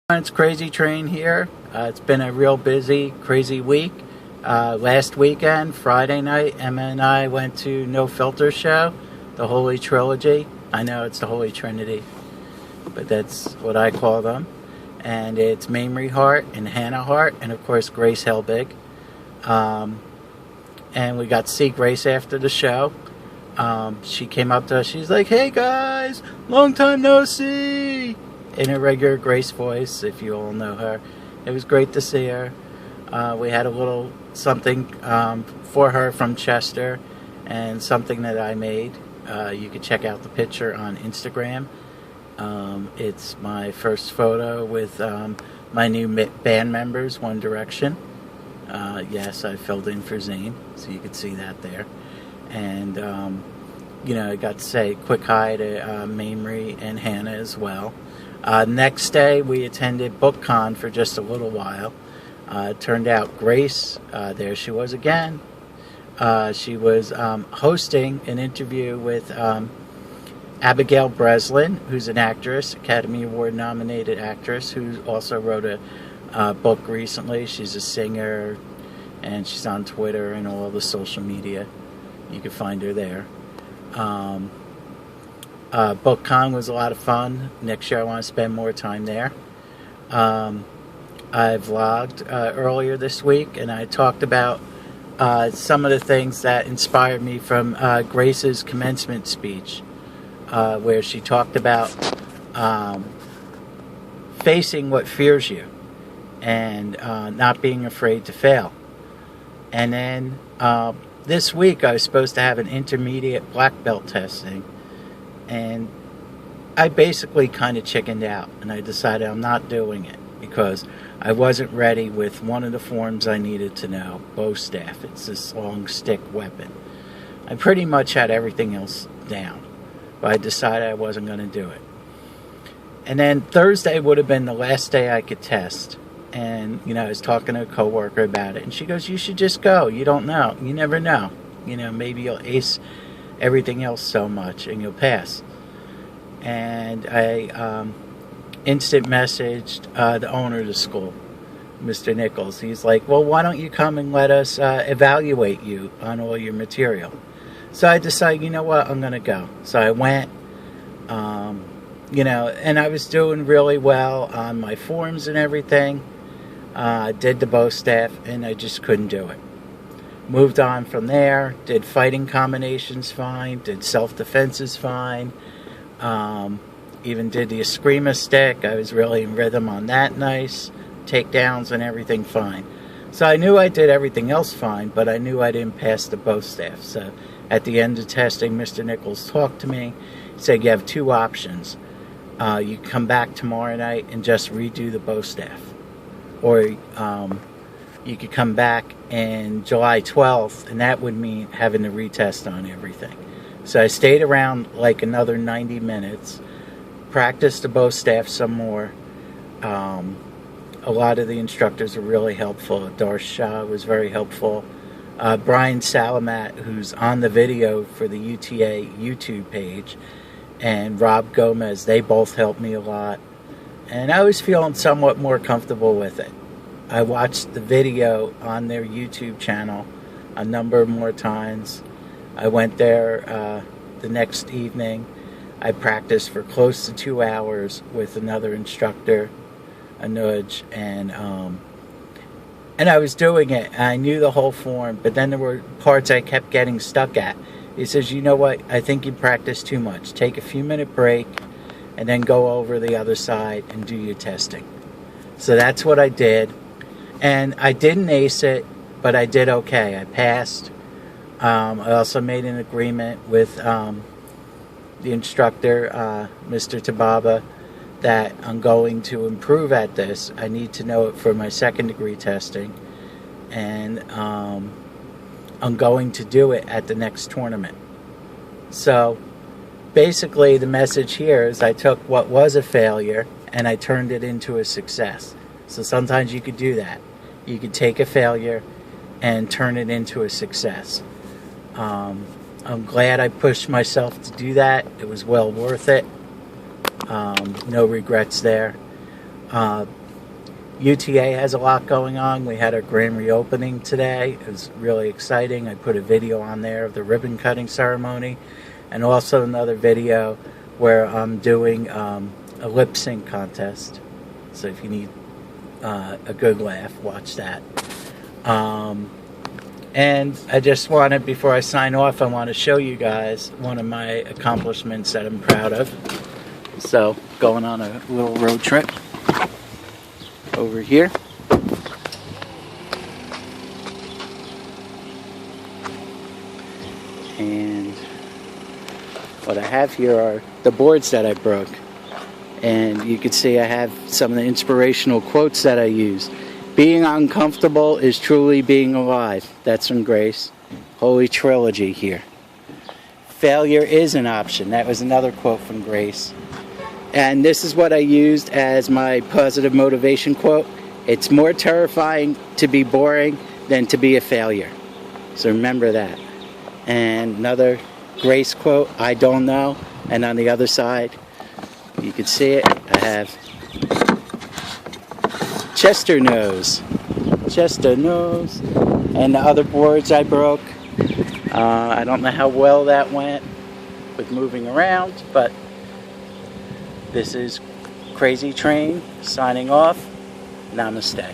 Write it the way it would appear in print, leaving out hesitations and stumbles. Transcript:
It's CrazyTrain here. It's been a real busy, crazy week. Last weekend, Friday night, Emma and I went to No Filter Show, the Holy Trilogy. I know it's the Holy Trinity, but that's what I call them. And it's Mamrie Hart and Hannah Hart, and of course Grace Helbig. And we got to see Grace after the show. She came up to us. She's like, "Hey guys, long time no see," in her regular Grace voice, if you all know her. It was great to see her. We had a little something for her from Chester, and something that I made. You can check out the picture on Instagram. It's my first photo with my new band members, One Direction. Yes, I filled in for Zane, so you could see that there. And, I got to say quick hi to Mamrie and Hannah as well. Next day, we attended BookCon for just a little while. Turned out Grace, there she was again. She was hosting an interview with Abigail Breslin, who's an actress, Academy Award nominated actress, who also wrote a book recently. She's a singer, and she's on Twitter and all the social media. You can find her there. BookCon was a lot of fun. Next year I want to spend more time there. I vlogged earlier this week, and I talked about some of the things that inspired me from Grace's commencement speech, where she talked about facing what fears you and not being afraid to fail. And then this week I was supposed to have an intermediate black belt testing, and I basically kind of chickened out, and I decided I'm not doing it because I wasn't ready with one of the forms I needed to know, bow staff. It's this long stick weapon. I pretty much had everything else down, but I decided I wasn't going to do it. And then Thursday would have been the last day I could test. And, I was talking to a coworker about it, and she goes, "You should just go. You don't know. You never know. Maybe you'll ace everything else so much and you'll pass." And I instant messaged the owner of the school, Mr. Nichols. He's like, "Well, why don't you come and let us evaluate you on all your material?" So I decided, you know what, I'm going to go. So I went, and I was doing really well on my forms and everything. Did the bow staff, and I just couldn't do it. Moved on from there, did fighting combinations fine, did self-defenses fine, even did the Eskrima stick. I was really in rhythm on that, nice. Takedowns and everything fine. So I knew I did everything else fine, but I knew I didn't pass the bow staff. So at the end of testing, Mr. Nichols talked to me. He said, "You have two options. You come back tomorrow night and just redo the bow staff. Or you could come back in July 12th, and that would mean having to retest on everything." So I stayed around like another 90 minutes, practiced the bow staff some more. A lot of the instructors were really helpful. Darsh Shah was very helpful. Brian Salamat, who's on the video for the UTA YouTube page, and Rob Gomez, they both helped me a lot. And I was feeling somewhat more comfortable with it. I watched the video on their YouTube channel a number more times. I went there the next evening. I practiced for close to 2 hours with another instructor, Anuj, and I was doing it. And I knew the whole form, but then there were parts I kept getting stuck at. He says, "You know what? I think you practice too much. Take a few-minute break, and then go over the other side and do your testing." So that's what I did. And I didn't ace it, but I did okay. I passed. I also made an agreement with the instructor, Mr. Tababa, that I'm going to improve at this. I need to know it for my second degree testing. And I'm going to do it at the next tournament. So basically, the message here is I took what was a failure and I turned it into a success. So sometimes you could do that. You could take a failure and turn it into a success. I'm glad I pushed myself to do that. It was well worth it. No regrets there. UTA has a lot going on. We had our grand reopening today. It was really exciting. I put a video on there of the ribbon cutting ceremony, and also another video where I'm doing a lip sync contest. So if you need a good laugh, watch that. And I just wanted, before I sign off, I want to show you guys one of my accomplishments that I'm proud of. So, going on a little road trip over here. And what I have here are the boards that I broke. And you can see I have some of the inspirational quotes that I use. Being uncomfortable is truly being alive. That's from Grace. Holy Trilogy here. Failure is an option. That was another quote from Grace. And this is what I used as my positive motivation quote. It's more terrifying to be boring than to be a failure. So remember that. And another Grace quote, I don't know. And on the other side, you can see it, I have Chester Nose. Chester Nose. And the other boards I broke. I don't know how well that went with moving around, but this is CrazyTrain signing off. Namaste.